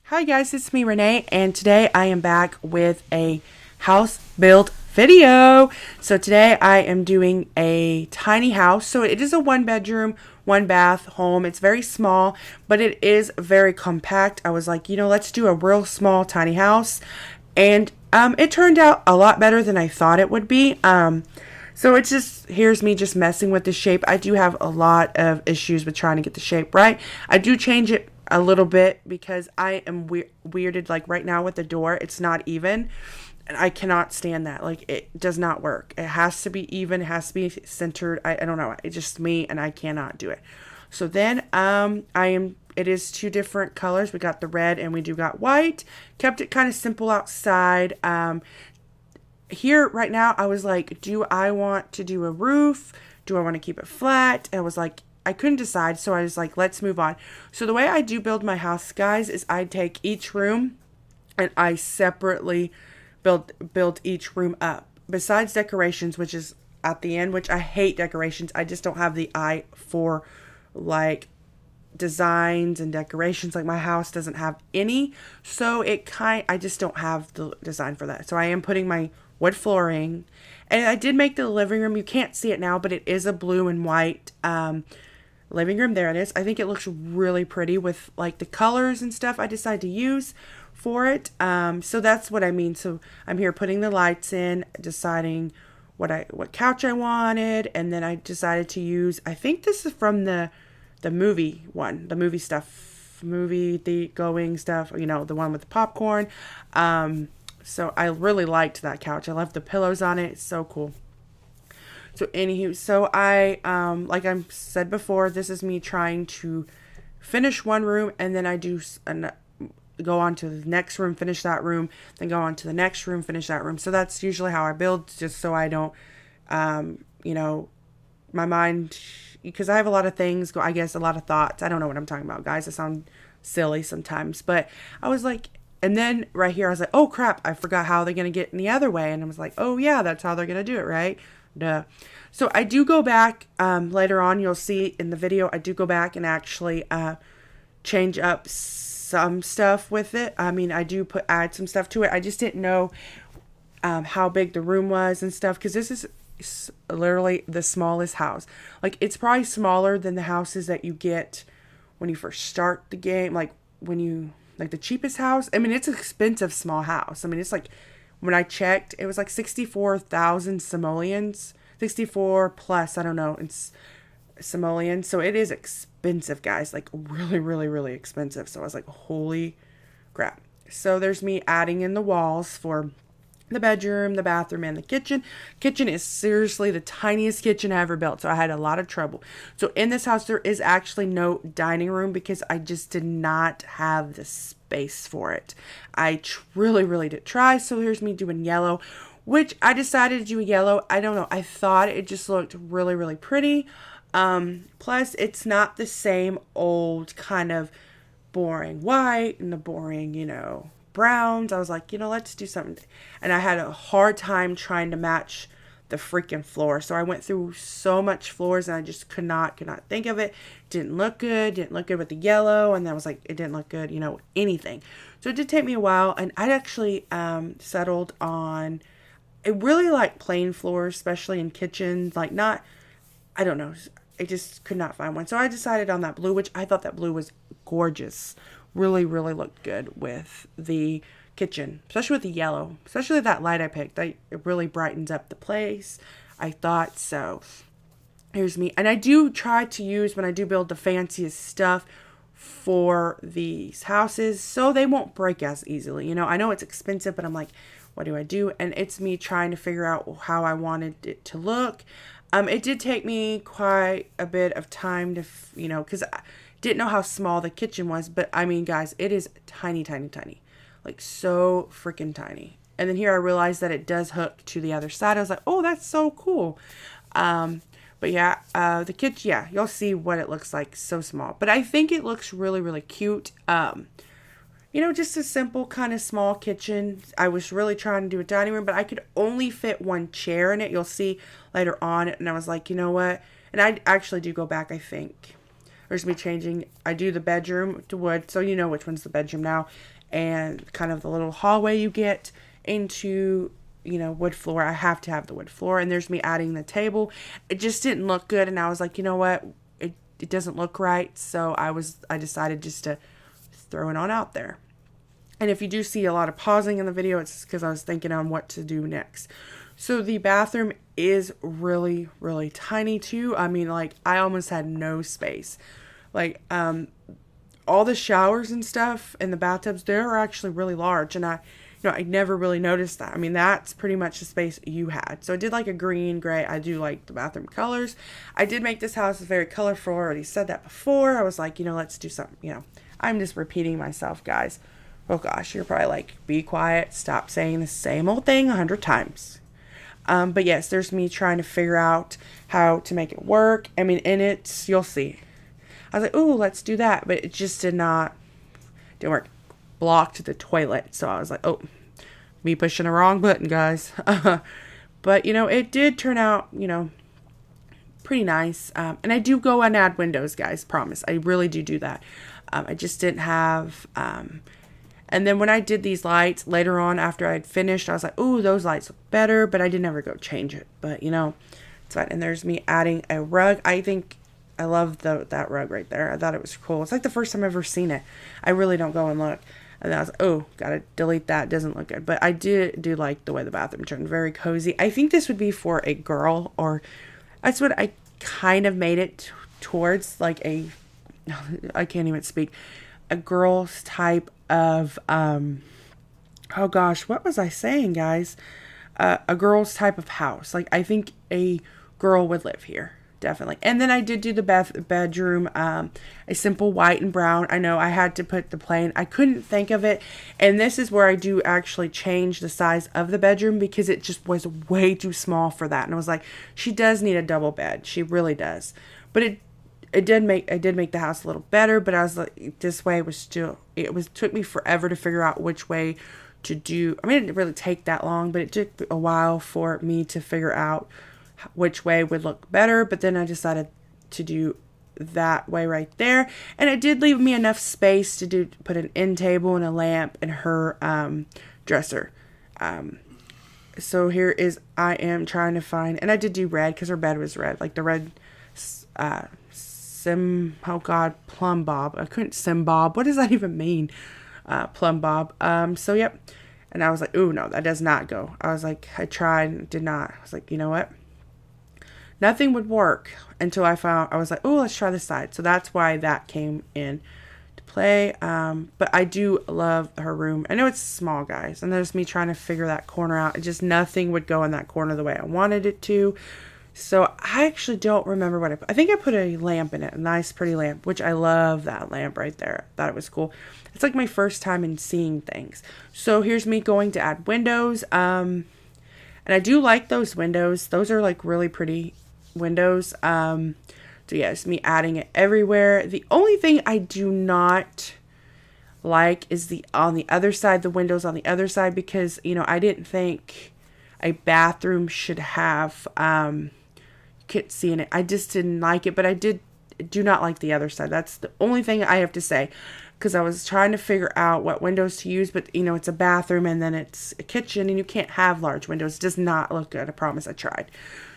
Hi guys, it's me Renee, and today I am back with a house build video. So today I am doing a tiny house. So it is a 1 bedroom, 1 bath home. It's very small, but it is very compact. I was like, let's do a real small tiny house. And it turned out a lot better than I thought it would be. So it's just, here's me just messing with the shape. I do have a lot of issues with trying to get the shape right. I do change it a little bit because I am weirded, like right now with the door, it's not even, and I cannot stand that. Like, it does not work. It has to be even, it has to be centered. I don't know, it's just me and I cannot do it. So then it is 2 different colors. We got the red and we do got white. Kept it kind of simple outside. Here right now I was like, do I want to do a roof? Do I want to keep it flat? And I was like, I couldn't decide, so I was like, let's move on. So the way I do build my house, guys, is I take each room and I separately build each room up. Besides decorations, which is at the end, which I hate decorations. I just don't have the eye for like designs and decorations. Like, my house doesn't have any, so I just don't have the design for that. So I am putting my wood flooring, and I did make the living room. You can't see it now, but it is a blue and white living room. There it is. I think it looks really pretty with like the colors and stuff I decided to use for it. So that's what I mean. So I'm here putting the lights in, deciding what couch I wanted, and then I decided to use, I think this is from the movie one, the movie stuff, the going stuff, the one with the popcorn. So I really liked that couch. I love the pillows on it. It's so cool. So anywho, so I, like I said before, this is me trying to finish one room, and then I do go on to the next room, finish that room, then go on to the next room, finish that room. So that's usually how I build, just so I don't, my mind, because I have a lot of things, I guess a lot of thoughts. I don't know what I'm talking about, guys. I sound silly sometimes, but I was like, and then right here, I was like, oh crap, I forgot how they're going to get in the other way. And I was like, oh yeah, that's how they're going to do it, right? Duh. So I do go back later on. You'll see in the video, I do go back and actually change up some stuff with it. I mean, I do add some stuff to it. I just didn't know how big the room was and stuff, because this is literally the smallest house. Like, it's probably smaller than the houses that you get when you first start the game. Like the cheapest house. I mean, it's an expensive small house. I mean, it's like, when I checked, it was like 64,000 simoleons. 64 plus, I don't know, it's simoleons. So it is expensive, guys. Like, really, really, really expensive. So I was like, holy crap. So there's me adding in the walls for the bedroom, the bathroom, and the kitchen. Kitchen is seriously the tiniest kitchen I ever built, so I had a lot of trouble. So in this house, there is actually no dining room because I just did not have the space for it. I really, really did try. So here's me doing yellow, which I decided to do yellow. I don't know. I thought it just looked really, really pretty. Plus, it's not the same old kind of boring white and the boring, browns. I was like, let's do something. And I had a hard time trying to match the freaking floor. So I went through so much floors and I just could not think of it. Didn't look good with the yellow. And I was like, it didn't look good, anything. So it did take me a while. And I'd actually settled on, I really like plain floors, especially in kitchens. Like, not, I don't know. I just could not find one. So I decided on that blue, which I thought that blue was gorgeous. Really, really looked good with the kitchen, especially with the yellow, especially that light I picked. It really brightens up the place. I thought so. Here's me. And I do try to use, when I do build, the fanciest stuff for these houses so they won't break as easily. I know it's expensive, but I'm like, what do I do? And it's me trying to figure out how I wanted it to look. It did take me quite a bit of time to, because I didn't know how small the kitchen was. But I mean, guys, it is tiny, tiny, tiny. Like, so freaking tiny. And then here I realized that it does hook to the other side. I was like, oh, that's so cool. But yeah, the kitchen, yeah, you'll see what it looks like. So small. But I think it looks really, really cute. Just a simple kind of small kitchen. I was really trying to do a dining room, but I could only fit one chair in it. You'll see later on. And I was like, you know what? And I actually do go back, I think. There's me changing. I do the bedroom to wood, so you know which one's the bedroom now. And kind of the little hallway you get into, wood floor. I have to have the wood floor. And there's me adding the table. It just didn't look good. And I was like, you know what? It doesn't look right. So I decided just to throw it on out there. And if you do see a lot of pausing in the video, it's because I was thinking on what to do next. So the bathroom is really, really tiny too. I mean, like, I almost had no space. Like, all the showers and stuff and the bathtubs, they're actually really large. And I never really noticed that. I mean, that's pretty much the space you had. So I did like a green, gray. I do like the bathroom colors. I did make this house very colorful. I already said that before. I was like, let's do something, I'm just repeating myself, guys. Oh gosh, you're probably like, be quiet. Stop saying the same old thing 100 times. But yes, there's me trying to figure out how to make it work. I mean, in it, you'll see. I was like, ooh, let's do that. But it just didn't work. Blocked the toilet. So I was like, oh, me pushing the wrong button, guys. But, it did turn out, pretty nice. And I do go and add windows, guys. Promise. I really do that. I just didn't have... And then when I did these lights later on after I had finished, I was like, ooh, those lights look better. But I didn't ever go change it. But, it's fine. And there's me adding a rug. I think I love that rug right there. I thought it was cool. It's like the first time I've ever seen it. I really don't go and look. And then I was like, oh, gotta delete that. Doesn't look good. But I do like the way the bathroom turned. Very cozy. I think this would be for a girl, or that's what I kind of made it towards, like I can't even speak, a girl's type of, oh gosh, what was I saying, guys? A girl's type of house. Like, I think a girl would live here. Definitely. And then I did do the bedroom, a simple white and brown. I know I had to put the plain. I couldn't think of it. And this is where I do actually change the size of the bedroom, because it just was way too small for that. And I was like, she does need a double bed. She really does. But it did make the house a little better. But I was like, this way was still, took me forever to figure out which way to do. I mean, it didn't really take that long, but it took a while for me to figure out which way would look better. But then I decided to do that way right there, and it did leave me enough space to put an end table and a lamp and her dresser. So here is, I am trying to find, and I did do red because her bed was red, like the red plumb bob. I couldn't sim bob. What does that even mean? Plumb bob. So yep. And I was like, ooh, no, that does not go. I was like, I tried and did not. I was like, you know what? Nothing would work until I was like, oh, let's try this side. So that's why that came in to play. But I do love her room. I know it's small, guys. And there's me trying to figure that corner out. Just nothing would go in that corner the way I wanted it to. So I actually don't remember what I think I put a lamp in it. A nice, pretty lamp, which I love that lamp right there. Thought it was cool. It's like my first time in seeing things. So here's me going to add windows. And I do like those windows. Those are like really pretty windows. So yeah, it's me adding it everywhere. The only thing I do not like is the windows on the other side, because I didn't think a bathroom should have couldn't see in it. I just didn't like it, but I do not like the other side. That's the only thing I have to say, because I was trying to figure out what windows to use, but it's a bathroom and then it's a kitchen and you can't have large windows. It does not look good. I promise. I tried.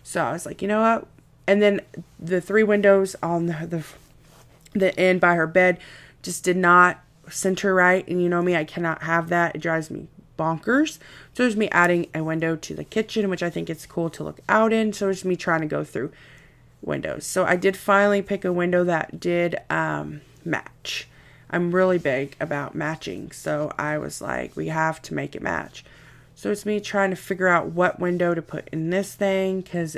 So I was like, you know what? And then the 3 windows on the end by her bed just did not center right. And you know me, I cannot have that. It drives me bonkers. So there's me adding a window to the kitchen, which I think it's cool to look out in. So it's me trying to go through windows. So I did finally pick a window that did match. I'm really big about matching. So I was like, we have to make it match. So it's me trying to figure out what window to put in this thing, because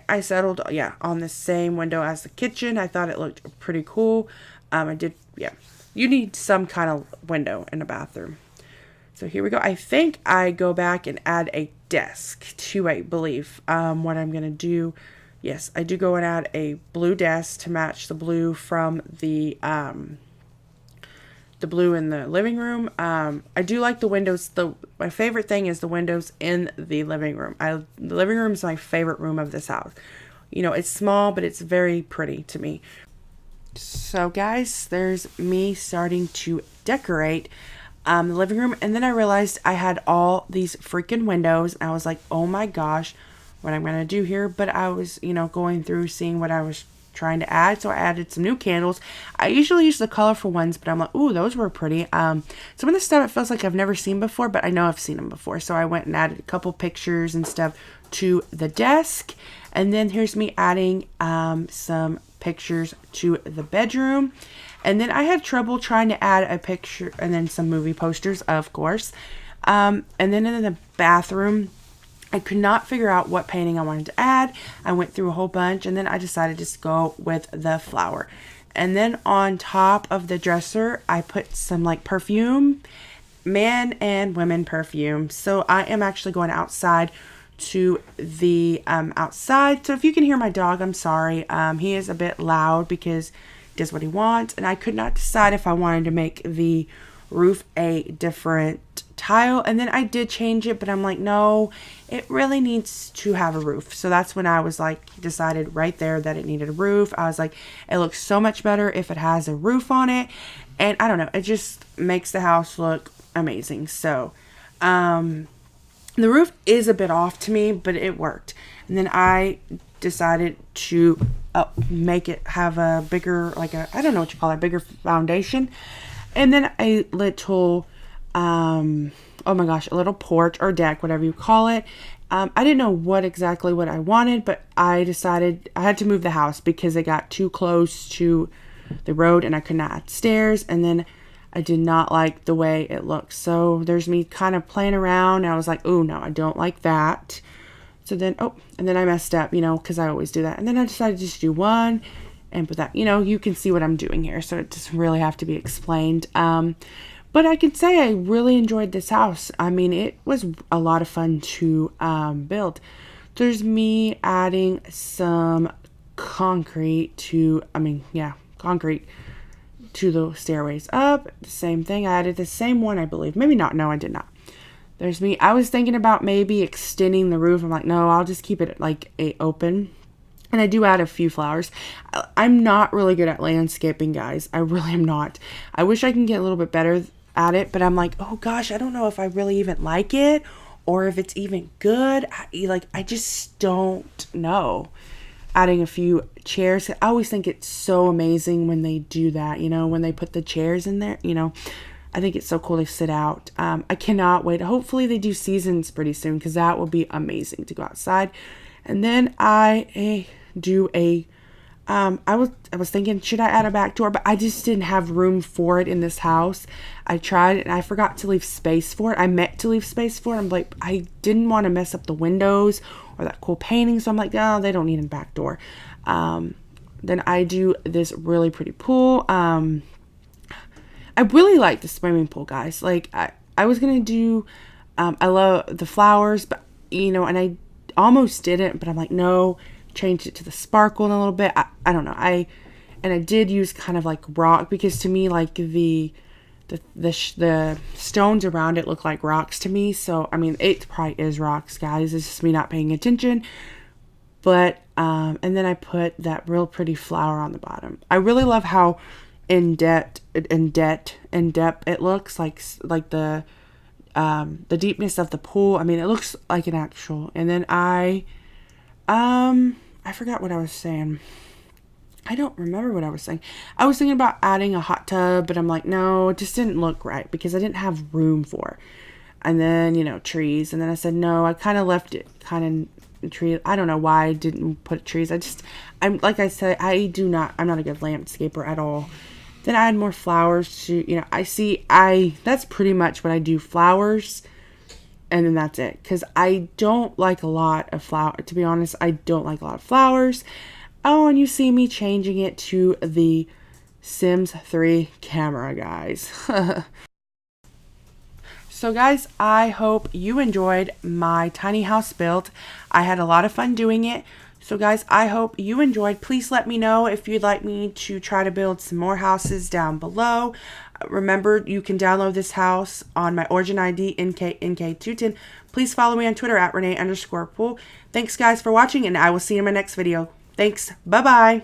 I settled, on the same window as the kitchen. I thought it looked pretty cool. You need some kind of window in a bathroom. So here we go. I think I go back and add a desk too, I believe. What I'm going to do, yes, I do go and add a blue desk to match the blue from the blue in the living room. I do like the windows. My favorite thing is the windows in the living room. The living room is my favorite room of this house. It's small, but it's very pretty to me. So guys, there's me starting to decorate the living room, and then I realized I had all these freaking windows, and I was like, oh my gosh, what I'm gonna do here. But I was, going through seeing what I was trying to add, so I added some new candles. I usually use the colorful ones, but I'm like, ooh, those were pretty. Some of the stuff, it feels like I've never seen before, but I know I've seen them before, so I went and added a couple pictures and stuff to the desk. And then here's me adding some pictures to the bedroom. And then I had trouble trying to add a picture, and then some movie posters, of course. And then in the bathroom, I could not figure out what painting I wanted to add. I went through a whole bunch, and then I decided to just go with the flower. And then on top of the dresser, I put some like perfume, man and women perfume. So I am actually going outside to the outside. So if you can hear my dog, I'm sorry. He is a bit loud because he does what he wants, and I could not decide if I wanted to make the roof a different tile. And then I did change it, but I'm like, no, it really needs to have a roof. So that's when I was like, decided right there that it needed a roof. I was like, it looks so much better if it has a roof on it. And I don't know, it just makes the house look amazing. So the roof is a bit off to me, but it worked. And then I decided to make it have a bigger, like a, I don't know what you call it, bigger foundation. And then a little, oh my gosh, a little porch or deck, whatever you call it. I didn't know what I wanted, but I decided I had to move the house because it got too close to the road and I could not add stairs. And then I did not like the way it looked. So there's me kind of playing around. And I was like, oh no, I don't like that. So then, and then I messed up, because I always do that. And then I decided to just do one and put that, you can see what I'm doing here. So it doesn't really have to be explained. But I can say I really enjoyed this house. I mean, it was a lot of fun to build. There's me adding some concrete to the stairways up. The same thing. I added the same one, I believe. Maybe not. No, I did not. There's me. I was thinking about maybe extending the roof. I'm like, no, I'll just keep it like open. And I do add a few flowers. I'm not really good at landscaping, guys. I really am not. I wish I can get a little bit better at it, but I'm like, oh gosh, I don't know if I really even like it or if it's even good. I just don't know. Adding a few chairs. I always think it's so amazing when they do that, when they put the chairs in there, I think it's so cool to sit out. I cannot wait. Hopefully they do seasons pretty soon because that will be amazing to go outside. And then I do I was thinking, should I add a back door? But I just didn't have room for it in this house. I tried and I forgot to leave space for it. I meant to leave space for it. I'm like, I didn't want to mess up the windows or that cool painting. So I'm like, oh, they don't need a back door. Then I do this really pretty pool. I really like the swimming pool, guys. Like I was going to do, I love the flowers, but and I almost didn't, but I'm like, no, changed it to the sparkle in a little bit. I don't know. I did use kind of like rock because to me, like the stones around it look like rocks to me. So, I mean, it probably is rocks, guys. It's just me not paying attention. But, and then I put that real pretty flower on the bottom. I really love how in depth it looks like the deepness of the pool. I mean, it looks like an actual. And then I forgot what I was saying. I don't remember what I was saying. I was thinking about adding a hot tub, but I'm like, no, it just didn't look right because I didn't have room for it. And then, trees. And then I said, no, I kind of left it kind of tree. I don't know why I didn't put trees. Like I said, I'm not a good landscaper at all. Then I add more flowers to, that's pretty much what I do. Flowers. And then that's it. Because I don't like a lot of flowers. To be honest, I don't like a lot of flowers. Oh, and you see me changing it to the Sims 3 camera, guys. So, guys, I hope you enjoyed my tiny house build. I had a lot of fun doing it. So, guys, I hope you enjoyed. Please let me know if you'd like me to try to build some more houses down below. Remember, you can download this house on my Origin ID, NK210. Please follow me on Twitter at Renee_Pool. Thanks, guys, for watching, and I will see you in my next video. Thanks. Bye-bye.